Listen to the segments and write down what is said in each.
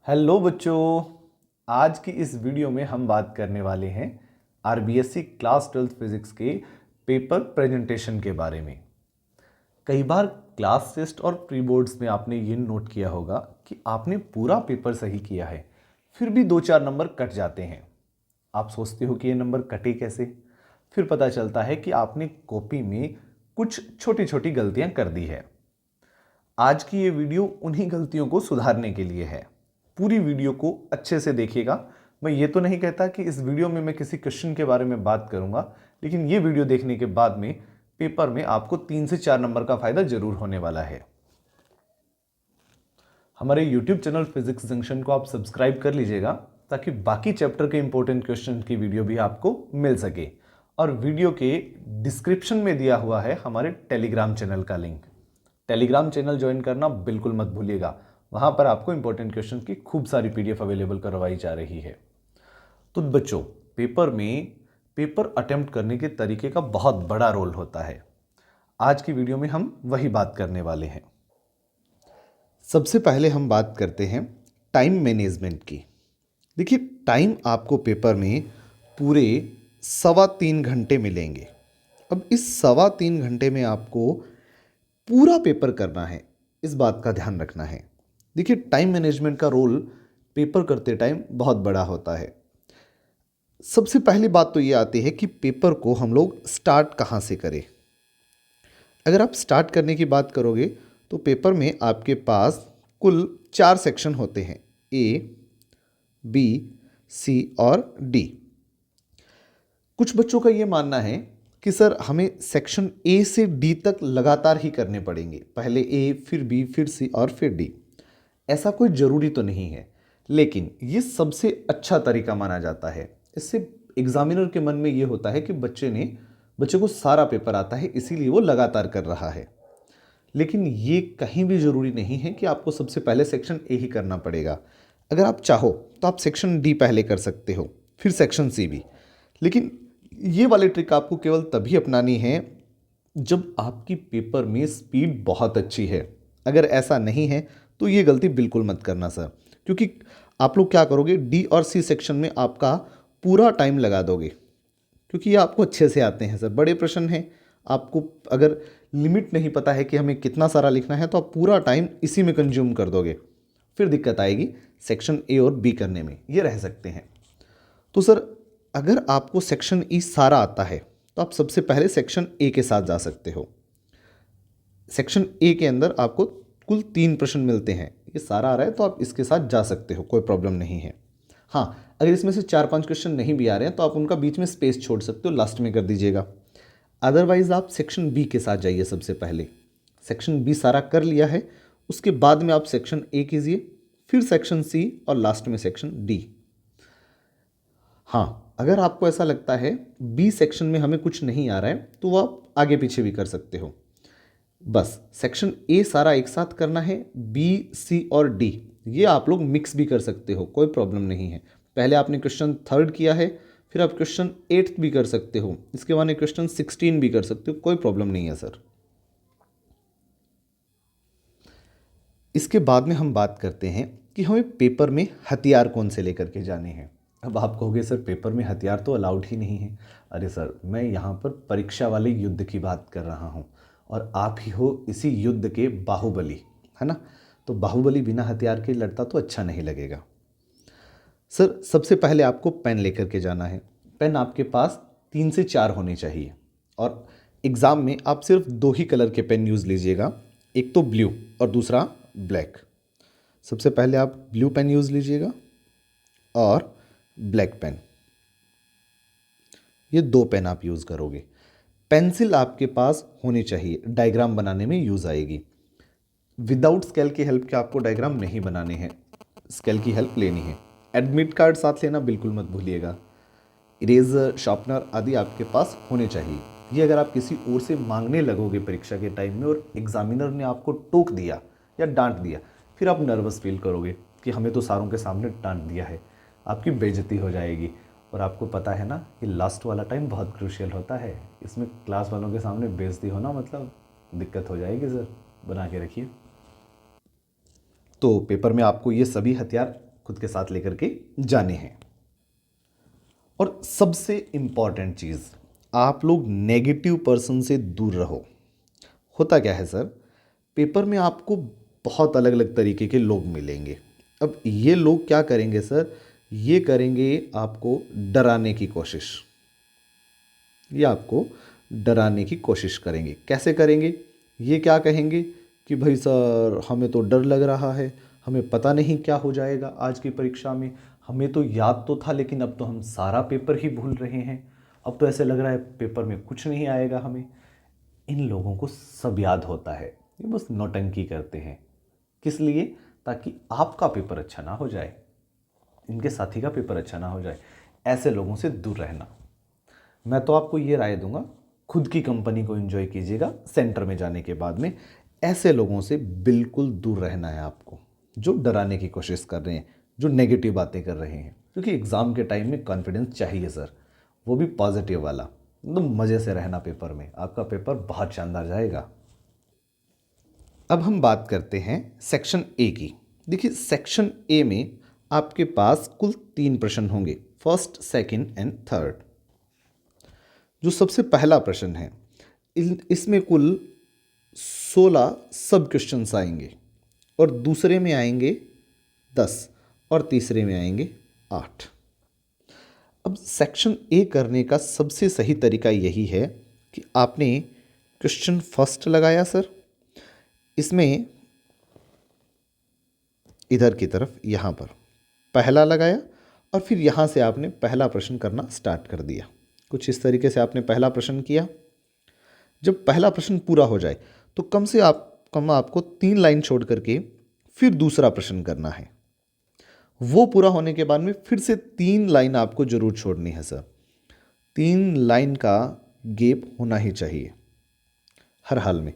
Hello बच्चों। आज की इस वीडियो में हम बात करने वाले हैं आरबीएससी क्लास 12 फिजिक्स के पेपर प्रेजेंटेशन के बारे में। कई बार क्लास टेस्ट और प्री बोर्ड्स में आपने ये नोट किया होगा कि आपने पूरा पेपर सही किया है, फिर भी 2-4 नंबर कट जाते हैं। आप सोचते हो कि ये नंबर कटे कैसे? फिर पता चलता है कि आपने कॉपी में कुछ छोटी छोटी गलतियां कर दी है। आज की ये वीडियो उन्हीं गलतियों को सुधारने के लिए है। पूरी वीडियो को अच्छे से देखिएगा। मैं ये तो नहीं कहता कि इस वीडियो में मैं किसी क्वेश्चन के बारे में बात करूंगा, लेकिन ये वीडियो देखने के बाद में पेपर में आपको 3 से 4 नंबर का फायदा जरूर होने वाला है। हमारे YouTube चैनल फिजिक्स जंक्शन को आप सब्सक्राइब कर लीजिएगा ताकि बाकी चैप्टर के इंपॉर्टेंट क्वेश्चन की वीडियो भी आपको मिल सके। और वीडियो के डिस्क्रिप्शन में दिया हुआ है हमारे टेलीग्राम चैनल का लिंक। टेलीग्राम चैनल ज्वाइन करना बिल्कुल मत भूलिएगा। वहां पर आपको इंपॉर्टेंट क्वेश्चन की खूब सारी पीडीएफ अवेलेबल करवाई जा रही है। तो बच्चों, पेपर में पेपर अटेम्प्ट करने के तरीके का बहुत बड़ा रोल होता है। आज की वीडियो में हम वही बात करने वाले हैं। सबसे पहले हम बात करते हैं टाइम मैनेजमेंट की। देखिए, टाइम आपको पेपर में पूरे 3.25 घंटे मिलेंगे। अब इस 3.25 घंटे में आपको पूरा पेपर करना है, इस बात का ध्यान रखना है। देखिए, टाइम मैनेजमेंट का रोल पेपर करते टाइम बहुत बड़ा होता है। सबसे पहली बात तो ये आती है कि पेपर को हम लोग स्टार्ट कहाँ से करें। अगर आप स्टार्ट करने की बात करोगे तो पेपर में आपके पास कुल 4 सेक्शन होते हैं, ए, बी, सी और डी। कुछ बच्चों का ये मानना है कि सर हमें सेक्शन ए से डी तक लगातार ही करने पड़ेंगे, पहले ए फिर बी फिर सी और फिर डी। ऐसा कोई ज़रूरी तो नहीं है, लेकिन ये सबसे अच्छा तरीका माना जाता है। इससे एग्जामिनर के मन में ये होता है कि बच्चे को सारा पेपर आता है, इसीलिए वो लगातार कर रहा है। लेकिन ये कहीं भी ज़रूरी नहीं है कि आपको सबसे पहले सेक्शन ए ही करना पड़ेगा। अगर आप चाहो तो आप सेक्शन डी पहले कर सकते हो, फिर सेक्शन सी भी। लेकिन ये वाली ट्रिक आपको केवल तभी अपनानी है जब आपकी पेपर में स्पीड बहुत अच्छी है। अगर ऐसा नहीं है तो ये गलती बिल्कुल मत करना सर, क्योंकि आप लोग क्या करोगे, डी और सी सेक्शन में आपका पूरा टाइम लगा दोगे, क्योंकि ये आपको अच्छे से आते हैं सर, बड़े प्रश्न हैं। आपको अगर लिमिट नहीं पता है कि हमें कितना सारा लिखना है तो आप पूरा टाइम इसी में कंज्यूम कर दोगे, फिर दिक्कत आएगी सेक्शन ए और बी करने में, ये रह सकते हैं। तो सर, अगर आपको सेक्शन ई सारा आता है तो आप सबसे पहले सेक्शन ए के साथ जा सकते हो। सेक्शन ए के अंदर आपको कुल 3 प्रश्न मिलते हैं, ये सारा आ रहा है तो आप इसके साथ जा सकते हो, कोई प्रॉब्लम नहीं है। हाँ, अगर इसमें से 4-5 क्वेश्चन नहीं भी आ रहे हैं तो आप उनका बीच में स्पेस छोड़ सकते हो, लास्ट में कर दीजिएगा। अदरवाइज आप सेक्शन बी के साथ जाइए सबसे पहले। सेक्शन बी सारा कर लिया है, उसके बाद में आप सेक्शन ए कीजिए, फिर सेक्शन सी और लास्ट में सेक्शन डी। हाँ, अगर आपको ऐसा लगता है बी सेक्शन में हमें कुछ नहीं आ रहा है तो आप आगे पीछे भी कर सकते हो। बस सेक्शन ए सारा एक साथ करना है, बी, सी और डी ये आप लोग मिक्स भी कर सकते हो, कोई प्रॉब्लम नहीं है। पहले आपने क्वेश्चन 3rd किया है, फिर आप क्वेश्चन 8th भी कर सकते हो, इसके बाद क्वेश्चन 16 भी कर सकते हो, कोई प्रॉब्लम नहीं है सर। इसके बाद में हम बात करते हैं कि हमें पेपर में हथियार कौन से लेकर के जाने हैं। अब आप कहोगे सर पेपर में हथियार तो अलाउड ही नहीं है। अरे सर, मैं यहाँ पर परीक्षा वाले युद्ध की बात कर रहा हूँ और आप ही हो इसी युद्ध के बाहुबली, है ना? तो बाहुबली बिना हथियार के लड़ता तो अच्छा नहीं लगेगा। सर, सबसे पहले आपको पेन लेकर के जाना है। पेन आपके पास 3 से 4 होने चाहिए और एग्ज़ाम में आप सिर्फ 2 ही कलर के पेन यूज़ लीजिएगा, एक तो ब्लू और दूसरा ब्लैक। सबसे पहले आप ब्लू पेन यूज़ लीजिएगा और ब्लैक पेन, ये 2 पेन आप यूज़ करोगे। पेंसिल आपके पास होनी चाहिए, डायग्राम बनाने में यूज़ आएगी। विदाउट स्केल की हेल्प के आपको डायग्राम नहीं बनाने हैं, स्केल की हेल्प लेनी है। एडमिट कार्ड साथ लेना बिल्कुल मत भूलिएगा। इरेजर, शार्पनर आदि आपके पास होने चाहिए। ये अगर आप किसी और से मांगने लगोगे परीक्षा के टाइम में और एग्जामिनर ने आपको टोक दिया या डांट दिया, फिर आप नर्वस फील करोगे कि हमें तो सारों के सामने डांट दिया है, आपकी बेइज्जती हो जाएगी। और आपको पता है ना कि लास्ट वाला टाइम बहुत क्रूशियल होता है, इसमें क्लास वालों के सामने बेइज्जती होना मतलब दिक्कत हो जाएगी सर, बना के रखिए। तो पेपर में आपको ये सभी हथियार खुद के साथ लेकर के जाने हैं। और सबसे इंपॉर्टेंट चीज़, आप लोग नेगेटिव पर्सन से दूर रहो। होता क्या है सर, पेपर में आपको बहुत अलग अलग तरीके के लोग मिलेंगे। अब ये लोग क्या करेंगे सर, ये करेंगे आपको डराने की कोशिश। ये आपको डराने की कोशिश करेंगे। कैसे करेंगे? ये क्या कहेंगे कि भाई सर हमें तो डर लग रहा है, हमें पता नहीं क्या हो जाएगा आज की परीक्षा में, हमें तो याद तो था लेकिन अब तो हम सारा पेपर ही भूल रहे हैं, अब तो ऐसे लग रहा है पेपर में कुछ नहीं आएगा हमें। इन लोगों को सब याद होता है, ये बस नौटंकी करते हैं। किस लिए? ताकि आपका पेपर अच्छा ना हो जाए, इनके साथी का पेपर अच्छा ना हो जाए। ऐसे लोगों से दूर रहना। मैं तो आपको ये राय दूंगा, खुद की कंपनी को एंजॉय कीजिएगा सेंटर में जाने के बाद में। ऐसे लोगों से बिल्कुल दूर रहना है आपको, जो डराने की कोशिश कर रहे हैं, जो नेगेटिव बातें कर रहे हैं। क्योंकि एग्ज़ाम के टाइम में कॉन्फिडेंस चाहिए सर, वो भी पॉजिटिव वाला। एकदम मज़े से रहना पेपर में, आपका पेपर बहुत शानदार जाएगा। अब हम बात करते हैं सेक्शन ए की। देखिए सेक्शन ए में आपके पास कुल 3 प्रश्न होंगे, फर्स्ट, सेकंड एंड थर्ड। जो सबसे पहला प्रश्न है, इसमें कुल 16 सब क्वेश्चंस आएंगे और दूसरे में आएंगे 10 और तीसरे में आएंगे 8। अब सेक्शन ए करने का सबसे सही तरीका यही है कि आपने क्वेश्चन फर्स्ट लगाया सर, इसमें इधर की तरफ यहाँ पर पहला लगाया और फिर यहाँ से आपने पहला प्रश्न करना स्टार्ट कर दिया। कुछ इस तरीके से आपने पहला प्रश्न किया। जब पहला प्रश्न पूरा हो जाए तो कम से कम आपको 3 लाइन छोड़ करके फिर दूसरा प्रश्न करना है। वो पूरा होने के बाद में फिर से 3 लाइन आपको जरूर छोड़नी है सर। 3 लाइन का गैप होना ही चाहिए हर हाल में।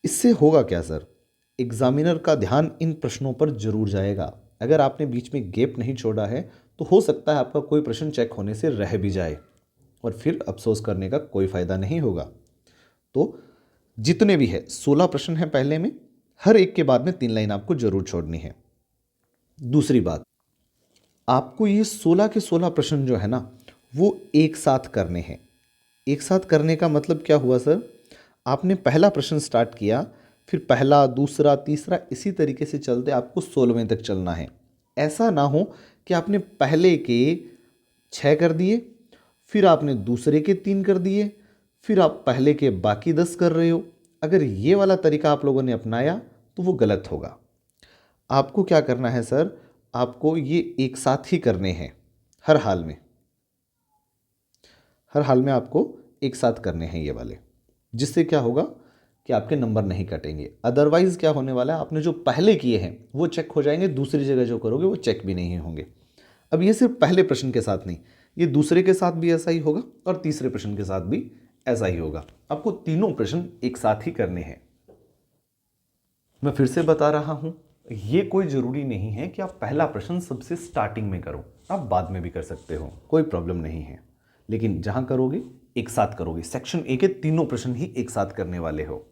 इससे होगा क्या सर, एग्जामिनर का ध्यान इन प्रश्नों पर जरूर जाएगा। अगर आपने बीच में गैप नहीं छोड़ा है तो हो सकता है आपका कोई प्रश्न चेक होने से रह भी जाए और फिर अफसोस करने का कोई फायदा नहीं होगा। तो जितने भी है 16 प्रश्न हैं पहले में, हर एक के बाद में 3 लाइन आपको जरूर छोड़नी है। दूसरी बात, आपको ये 16 के 16 प्रश्न जो है ना वो एक साथ करने हैं। एक साथ करने का मतलब क्या हुआ सर, आपने पहला प्रश्न स्टार्ट किया, फिर पहला, दूसरा, तीसरा, इसी तरीके से चलते आपको 16वें तक चलना है। ऐसा ना हो कि आपने पहले के 6 कर दिए, फिर आपने दूसरे के 3 कर दिए, फिर आप पहले के बाकी 10 कर रहे हो। अगर ये वाला तरीका आप लोगों ने अपनाया तो वो गलत होगा। आपको क्या करना है सर, आपको ये एक साथ ही करने हैं हर हाल में। हर हाल में आपको एक साथ करने हैं ये वाले, जिससे क्या होगा कि आपके नंबर नहीं कटेंगे। अदरवाइज क्या होने वाला है, आपने जो पहले किए हैं वो चेक हो जाएंगे, दूसरी जगह जो करोगे वो चेक भी नहीं होंगे। अब ये सिर्फ पहले प्रश्न के साथ नहीं, ये दूसरे के साथ भी ऐसा ही होगा और तीसरे प्रश्न के साथ भी ऐसा ही होगा। आपको तीनों प्रश्न एक साथ ही करने हैं। मैं फिर से बता रहा हूं, ये कोई जरूरी नहीं है कि आप पहला प्रश्न सबसे स्टार्टिंग में करो, आप बाद में भी कर सकते हो, कोई प्रॉब्लम नहीं है। लेकिन जहां करोगे एक साथ करोगे। सेक्शन ए के तीनों प्रश्न ही एक साथ करने वाले हो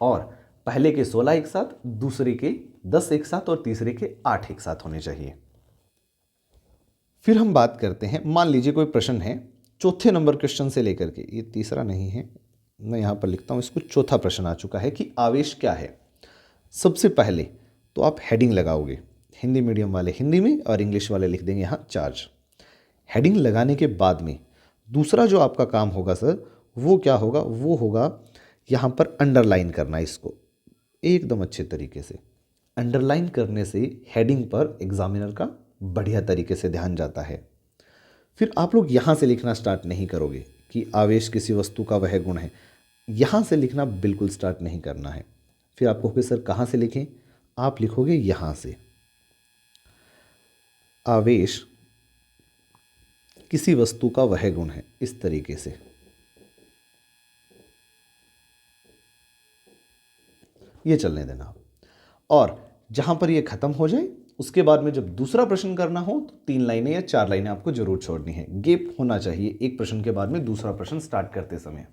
और पहले के 16 एक साथ, दूसरे के 10 एक साथ और तीसरे के 8 एक साथ होने चाहिए। फिर हम बात करते हैं, मान लीजिए कोई प्रश्न है चौथे नंबर क्वेश्चन से लेकर के, ये तीसरा नहीं है, मैं यहाँ पर लिखता हूँ इसको, चौथा प्रश्न आ चुका है कि आवेश क्या है। सबसे पहले तो आप हेडिंग लगाओगे, हिंदी मीडियम वाले हिंदी में और इंग्लिश वाले लिख देंगे यहाँ चार्ज। हेडिंग लगाने के बाद में दूसरा जो आपका काम होगा सर वो क्या होगा, वो होगा यहाँ पर अंडरलाइन करना। इसको एकदम अच्छे तरीके से अंडरलाइन करने से हेडिंग पर एग्जामिनर का बढ़िया तरीके से ध्यान जाता है। फिर आप लोग यहाँ से लिखना स्टार्ट नहीं करोगे कि आवेश किसी वस्तु का वह गुण है, यहाँ से लिखना बिल्कुल स्टार्ट नहीं करना है। फिर आप कहोगे सर कहाँ से लिखें, आप लिखोगे यहाँ से, आवेश किसी वस्तु का वह गुण है, इस तरीके से। ये चलने देना और जहां पर ये खत्म हो जाए उसके बाद में जब दूसरा प्रश्न करना हो तो 3 लाइनें या 4 लाइनें आपको जरूर छोड़नी है। गैप होना चाहिए एक प्रश्न के बाद में दूसरा प्रश्न स्टार्ट करते समय।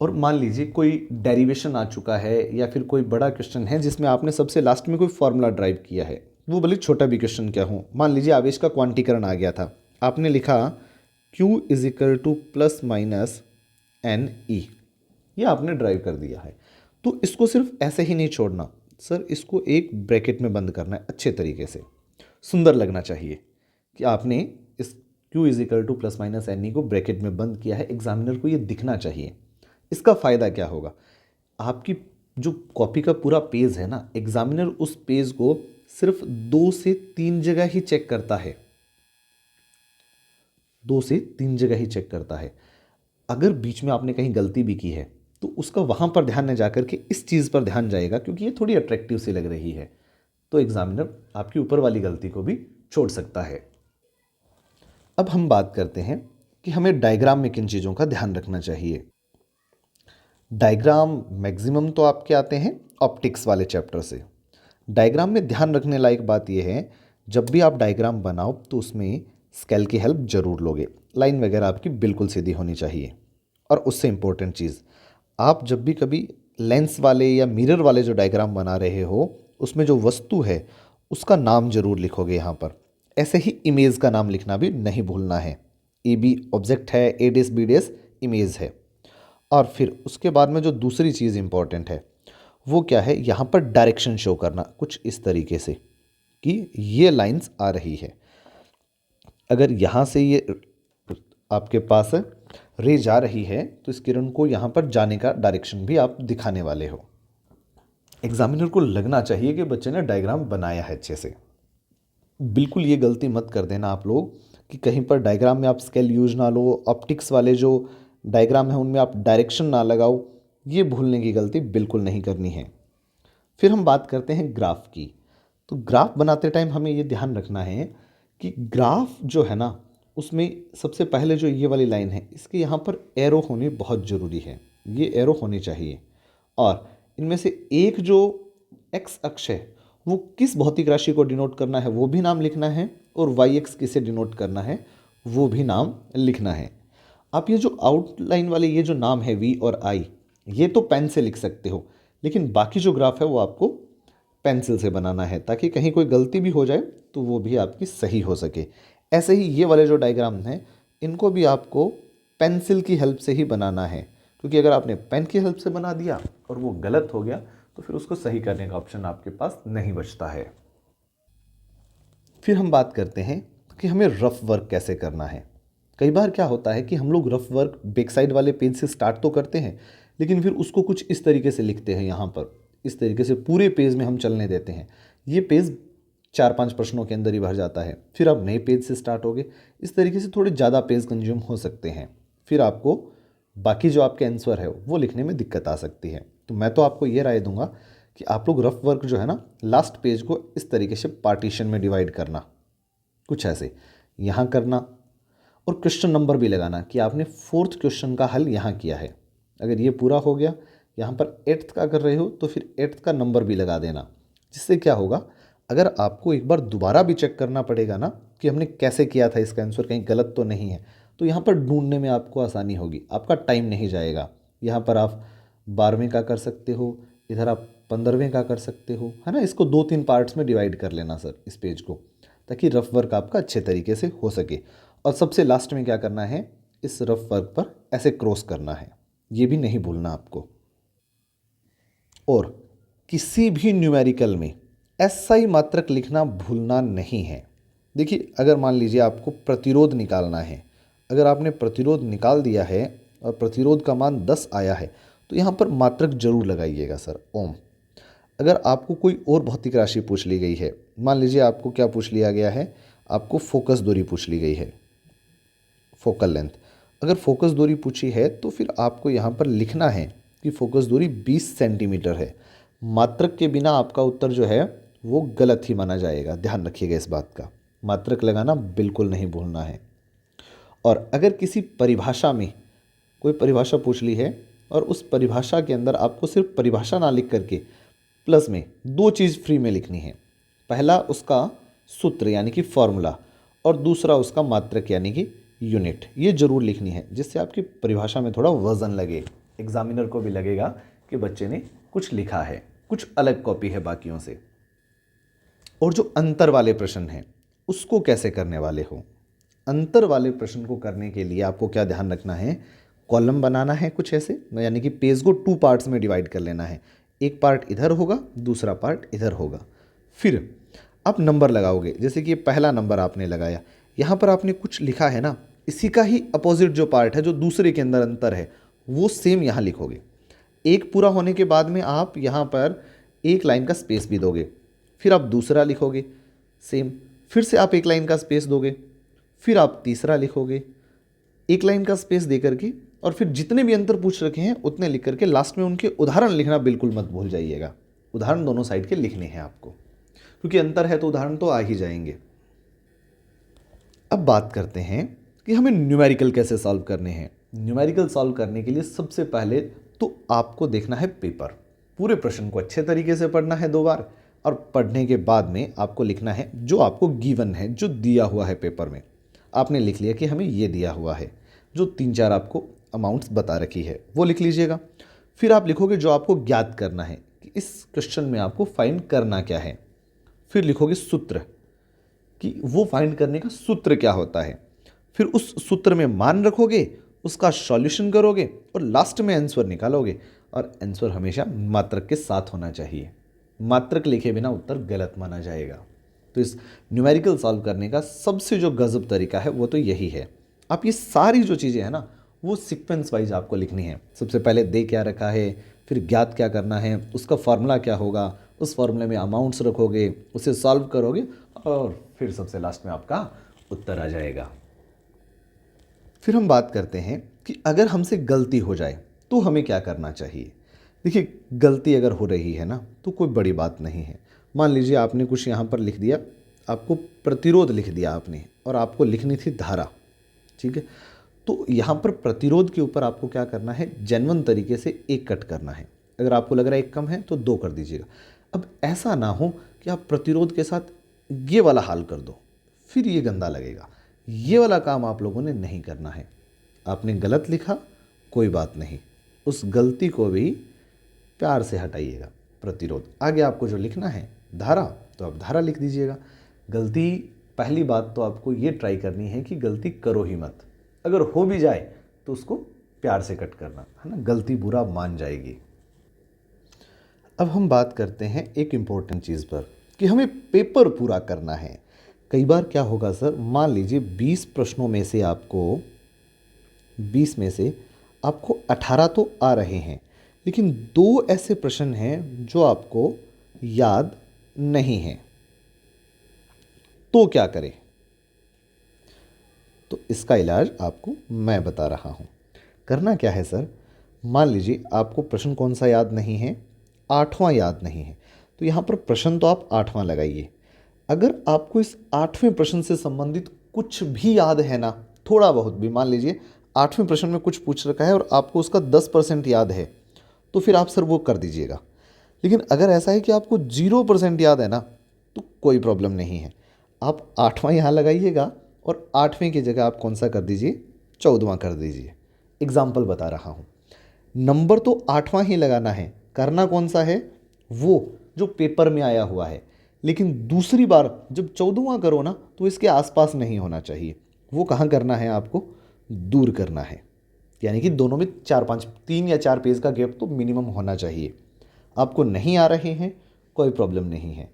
और मान लीजिए कोई डेरिवेशन आ चुका है या फिर कोई बड़ा क्वेश्चन है जिसमें आपने सबसे लास्ट में कोई फॉर्मूला ड्राइव किया है, वो भले छोटा भी क्वेश्चन क्या हो, मान लीजिए आवेश का क्वांटीकरण आ गया था, आपने लिखा Q is equal to plus minus N E, ये आपने ड्राइव कर दिया है। तो इसको सिर्फ ऐसे ही नहीं छोड़ना सर, इसको एक ब्रैकेट में बंद करना है, अच्छे तरीके से सुंदर लगना चाहिए कि आपने इस Q is equal to plus minus N E को ब्रैकेट में बंद किया है, एग्जामिनर को ये दिखना चाहिए। इसका फ़ायदा क्या होगा, आपकी जो कॉपी का पूरा पेज है ना, एग्जामिनर उस पेज को सिर्फ 2 से 3 जगह ही चेक करता है, 2 से 3 जगह ही चेक करता है। अगर बीच में आपने कहीं गलती भी की है तो उसका वहाँ पर ध्यान न जाकर के इस चीज़ पर ध्यान जाएगा, क्योंकि ये थोड़ी अट्रैक्टिव सी लग रही है, तो एग्जामिनर आपकी ऊपर वाली गलती को भी छोड़ सकता है। अब हम बात करते हैं कि हमें डायग्राम में किन चीज़ों का ध्यान रखना चाहिए। डायग्राम मैक्सिमम तो आपके आते हैं ऑप्टिक्स वाले चैप्टर से। डायग्राम में ध्यान रखने लायक बात यह है, जब भी आप डायग्राम बनाओ तो उसमें स्केल की हेल्प ज़रूर लोगे, लाइन वगैरह आपकी बिल्कुल सीधी होनी चाहिए। और उससे इम्पोर्टेंट चीज़, आप जब भी कभी लेंस वाले या मिरर वाले जो डायग्राम बना रहे हो, उसमें जो वस्तु है उसका नाम जरूर लिखोगे यहाँ पर। ऐसे ही इमेज का नाम लिखना भी नहीं भूलना है। ए बी ऑब्जेक्ट है, ए डेस बी डेस इमेज है। और फिर उसके बाद में जो दूसरी चीज़ इंपॉर्टेंट है वो क्या है, यहाँ पर डायरेक्शन शो करना कुछ इस तरीके से कि ये लाइंस आ रही है। अगर यहाँ से ये आपके पास रे जा रही है तो इस किरण को यहाँ पर जाने का डायरेक्शन भी आप दिखाने वाले हो। एग्जामिनर को लगना चाहिए कि बच्चे ने डायग्राम बनाया है अच्छे से। बिल्कुल ये गलती मत कर देना आप लोग कि कहीं पर डायग्राम में आप स्केल यूज ना लो, ऑप्टिक्स वाले जो डायग्राम है उनमें आप डायरेक्शन ना लगाओ, ये भूलने की गलती बिल्कुल नहीं करनी है। फिर हम बात करते हैं ग्राफ की। तो ग्राफ बनाते टाइम हमें ये ध्यान रखना है कि ग्राफ जो है ना, उसमें सबसे पहले जो ये वाली लाइन है इसके यहाँ पर एरो होनी बहुत ज़रूरी है, ये एरो होनी चाहिए। और इनमें से एक जो एक्स अक्ष है वो किस भौतिक राशि को डिनोट करना है वो भी नाम लिखना है, और वाई एक्स किसे डिनोट करना है वो भी नाम लिखना है। आप ये जो आउटलाइन वाले ये जो नाम है वी और आई, ये तो पेन से लिख सकते हो, लेकिन बाकी जो ग्राफ है वो आपको पेंसिल से बनाना है, ताकि कहीं कोई गलती भी हो जाए तो वो भी आपकी सही हो सके। ऐसे ही ये वाले जो डायग्राम हैं इनको भी आपको पेंसिल की हेल्प से ही बनाना है, क्योंकि अगर आपने पेन की हेल्प से बना दिया और वो गलत हो गया तो फिर उसको सही करने का ऑप्शन आपके पास नहीं बचता है। फिर हम बात करते हैं कि हमें रफ वर्क कैसे करना है। कई बार क्या होता है कि हम लोग रफ वर्क बैक साइड वाले पेज से स्टार्ट तो करते हैं, लेकिन फिर उसको कुछ इस तरीके से लिखते हैं, यहाँ पर इस तरीके से पूरे पेज में हम चलने देते हैं। ये पेज 4-5 प्रश्नों के अंदर ही भर जाता है। फिर आप नए पेज से स्टार्ट होगे, इस तरीके से थोड़े ज़्यादा पेज कंज्यूम हो सकते हैं। फिर आपको बाकी जो आपके आंसर है वो लिखने में दिक्कत आ सकती है। तो मैं तो आपको ये राय दूंगा कि आप लोग रफ वर्क जो है ना, लास्ट पेज को इस तरीके से पार्टीशन में डिवाइड करना, कुछ ऐसे यहाँ करना, और क्वेश्चन नंबर भी लगाना कि आपने 4th क्वेश्चन का हल यहाँ किया है। अगर ये पूरा हो गया, यहाँ पर 8th का कर रहे हो तो फिर 8th का नंबर भी लगा देना। जिससे क्या होगा, अगर आपको एक बार दोबारा भी चेक करना पड़ेगा ना कि हमने कैसे किया था, इसका आंसर कहीं गलत तो नहीं है, तो यहाँ पर ढूंढने में आपको आसानी होगी, आपका टाइम नहीं जाएगा। यहाँ पर आप 12वें का कर सकते हो, इधर आप 15वें का कर सकते हो, है ना। इसको 2-3 पार्ट्स में डिवाइड कर लेना सर इस पेज को, ताकि रफ वर्क आपका अच्छे तरीके से हो सके। और सबसे लास्ट में क्या करना है, इस रफ वर्क पर ऐसे क्रॉस करना है, ये भी नहीं भूलना आपको। और किसी भी न्यूमेरिकल में एसआई मात्रक लिखना भूलना नहीं है। देखिए, अगर मान लीजिए आपको प्रतिरोध निकालना है, अगर आपने प्रतिरोध निकाल दिया है और प्रतिरोध का मान 10 आया है तो यहाँ पर मात्रक जरूर लगाइएगा सर, ओम। अगर आपको कोई और भौतिक राशि पूछ ली गई है, मान लीजिए आपको क्या पूछ लिया गया है, आपको फोकस दूरी पूछ ली गई है, फोकल लेंथ। अगर फोकस दूरी पूछी है तो फिर आपको यहाँ पर लिखना है कि फोकस दूरी 20 सेंटीमीटर है। मात्रक के बिना आपका उत्तर जो है वो गलत ही माना जाएगा, ध्यान रखिएगा इस बात का। मात्रक लगाना बिल्कुल नहीं भूलना है। और अगर किसी परिभाषा में कोई परिभाषा पूछ ली है और उस परिभाषा के अंदर आपको सिर्फ परिभाषा ना लिख करके प्लस में 2 चीज़ फ्री में लिखनी है। पहला उसका सूत्र यानी कि फॉर्मूला, और दूसरा उसका मात्रक यानी कि यूनिट, ये जरूर लिखनी है, जिससे आपकी परिभाषा में थोड़ा वजन लगे। एग्जामिनर को भी लगेगा कि बच्चे ने कुछ लिखा है, कुछ अलग कॉपी है बाकियों से। और जो अंतर वाले प्रश्न हैं उसको कैसे करने वाले हो? अंतर वाले प्रश्न को करने के लिए आपको क्या ध्यान रखना है, कॉलम बनाना है कुछ ऐसे, यानी कि पेज को 2 पार्ट्स में डिवाइड कर लेना है। एक पार्ट इधर होगा, दूसरा पार्ट इधर होगा। फिर आप नंबर लगाओगे, जैसे कि ये पहला नंबर आपने लगाया, यहाँ पर आपने कुछ लिखा है ना, इसी का ही अपोजिट जो पार्ट है, जो दूसरे के अंदर अंतर है, वो सेम यहाँ लिखोगे। एक पूरा होने के बाद में आप यहाँ पर एक लाइन का स्पेस भी दोगे, फिर आप दूसरा लिखोगे सेम, फिर से आप एक लाइन का स्पेस दोगे, फिर आप तीसरा लिखोगे एक लाइन का स्पेस दे करके, और फिर जितने भी अंतर पूछ रखे हैं उतने लिख करके लास्ट में उनके उदाहरण लिखना बिल्कुल मत भूल जाइएगा। उदाहरण दोनों साइड के लिखने हैं आपको, क्योंकि अंतर है तो उदाहरण तो आ ही जाएंगे। अब बात करते हैं कि हमें न्यूमेरिकल कैसे सॉल्व करने हैं। न्यूमेरिकल सॉल्व करने के लिए सबसे पहले तो आपको देखना है पेपर, पूरे प्रश्न को अच्छे तरीके से पढ़ना है 2 बार, और पढ़ने के बाद में आपको लिखना है जो आपको गिवन है, जो दिया हुआ है पेपर में। आपने लिख लिया कि हमें ये दिया हुआ है, जो 3-4 आपको अमाउंट्स बता रखी है वो लिख लीजिएगा। फिर आप लिखोगे जो आपको ज्ञात करना है कि इस क्वेश्चन में आपको फाइंड करना क्या है। फिर लिखोगे सूत्र, कि वो फाइंड करने का सूत्र क्या होता है। फिर उस सूत्र में मान रखोगे, उसका सॉल्यूशन करोगे और लास्ट में आंसर निकालोगे। और आंसर हमेशा मात्रक के साथ होना चाहिए, मात्रक लिखे बिना उत्तर गलत माना जाएगा। तो इस न्यूमेरिकल सॉल्व करने का सबसे जो गजब तरीका है वो तो यही है। आप ये सारी जो चीज़ें हैं ना, वो सीक्वेंस वाइज आपको लिखनी है। सबसे पहले दे क्या रखा है, फिर ज्ञात क्या करना है, उसका फार्मूला क्या होगा, उस फार्मूले में अमाउंट्स रखोगे, उसे सॉल्व करोगे, और फिर सबसे लास्ट में आपका उत्तर आ जाएगा। फिर हम बात करते हैं कि अगर हमसे गलती हो जाए तो हमें क्या करना चाहिए। देखिए, गलती अगर हो रही है ना तो कोई बड़ी बात नहीं है। मान लीजिए आपने कुछ यहाँ पर लिख दिया, आपको प्रतिरोध लिख दिया आपने, और आपको लिखनी थी धारा, ठीक है। तो यहाँ पर प्रतिरोध के ऊपर आपको क्या करना है, जेन्युइन तरीके से 1 कट करना है। अगर आपको लग रहा है 1 कम है तो 2 कर दीजिएगा। अब ऐसा ना हो कि आप प्रतिरोध के साथ ये वाला हाल कर दो, फिर ये गंदा लगेगा। ये वाला काम आप लोगों ने नहीं करना है। आपने गलत लिखा, कोई बात नहीं, उस गलती को भी प्यार से हटाइएगा। प्रतिरोध आगे आपको जो लिखना है धारा, तो आप धारा लिख दीजिएगा। गलती, पहली बात तो आपको ये ट्राई करनी है कि गलती करो ही मत। अगर हो भी जाए तो उसको प्यार से कट करना है ना, गलती बुरा मान जाएगी। अब हम बात करते हैं एक इम्पोर्टेंट चीज़ पर कि हमें पेपर पूरा करना है। कई बार क्या होगा सर, मान लीजिए 20 प्रश्नों में से आपको 18 तो आ रहे हैं, लेकिन 2 ऐसे प्रश्न हैं जो आपको याद नहीं हैं, तो क्या करें? तो इसका इलाज आपको मैं बता रहा हूँ। करना क्या है सर, मान लीजिए आपको प्रश्न कौन सा याद नहीं है, 8वां याद नहीं है, तो यहाँ पर प्रश्न तो आप 8वां लगाइए। अगर आपको इस 8वें प्रश्न से संबंधित कुछ भी याद है ना, थोड़ा बहुत भी, मान लीजिए 8वें प्रश्न में कुछ पूछ रखा है और आपको उसका 10% याद है, तो फिर आप सर वो कर दीजिएगा। लेकिन अगर ऐसा है कि आपको 0% याद है ना, तो कोई प्रॉब्लम नहीं है, आप 8वां यहाँ लगाइएगा और 8वें की जगह आप कौन सा कर दीजिए, 14वां कर दीजिए। एग्जाम्पल बता रहा हूँ, नंबर तो 8वां ही लगाना है, करना कौन सा है, वो जो पेपर में आया हुआ है। लेकिन दूसरी बार जब 14वां करो ना, तो इसके आसपास नहीं होना चाहिए। वो कहाँ करना है, आपको दूर करना है। यानी कि दोनों में 3 या 4 पेज का गैप तो मिनिमम होना चाहिए। आपको नहीं आ रहे हैं, कोई प्रॉब्लम नहीं है।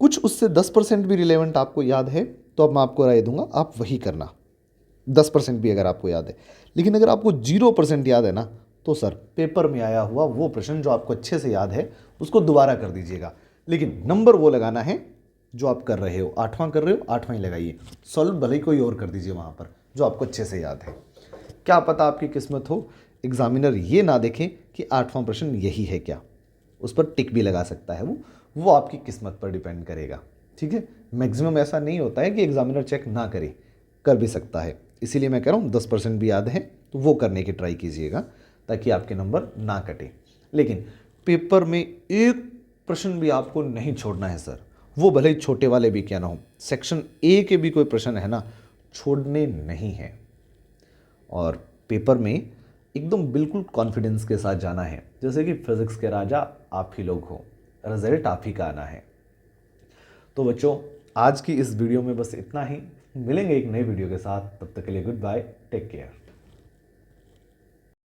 कुछ उससे 10% भी रिलेवेंट आपको याद है तो अब मैं आपको राय दूंगा, आप वही करना। 10% भी अगर आपको याद है, लेकिन अगर आपको 0% याद है ना, तो सर पेपर में आया हुआ वो प्रश्न जो आपको अच्छे से याद है उसको दोबारा कर दीजिएगा। लेकिन नंबर वो लगाना है जो आप कर रहे हो, 8वां कर रहे हो 8वां ही लगाइए। सॉल्व भले ही कोई और कर दीजिए वहाँ पर जो आपको अच्छे से याद है। क्या पता आपकी किस्मत हो, एग्जामिनर ये ना देखें कि 8वां प्रश्न यही है क्या, उस पर टिक भी लगा सकता है। वो आपकी किस्मत पर डिपेंड करेगा, ठीक है। मैक्सिमम ऐसा नहीं होता है कि एग्जामिनर चेक ना करे, कर भी सकता है। इसीलिए मैं कह रहा हूँ 10% भी याद है तो वो करने की ट्राई कीजिएगा ताकि आपके नंबर ना कटे। लेकिन पेपर में एक प्रश्न भी आपको नहीं छोड़ना है सर, वो भले ही छोटे वाले भी क्या ना हो, सेक्शन ए के भी कोई प्रश्न है ना, छोड़ने नहीं है। और पेपर में एकदम बिल्कुल कॉन्फिडेंस के साथ जाना है, जैसे कि फिजिक्स के राजा आप ही लोग हो, रिजल्ट आप ही का आना है। तो बच्चों, आज की इस वीडियो में बस इतना ही। मिलेंगे एक नए वीडियो के साथ, तब तक के लिए गुड बाय, टेक केयर।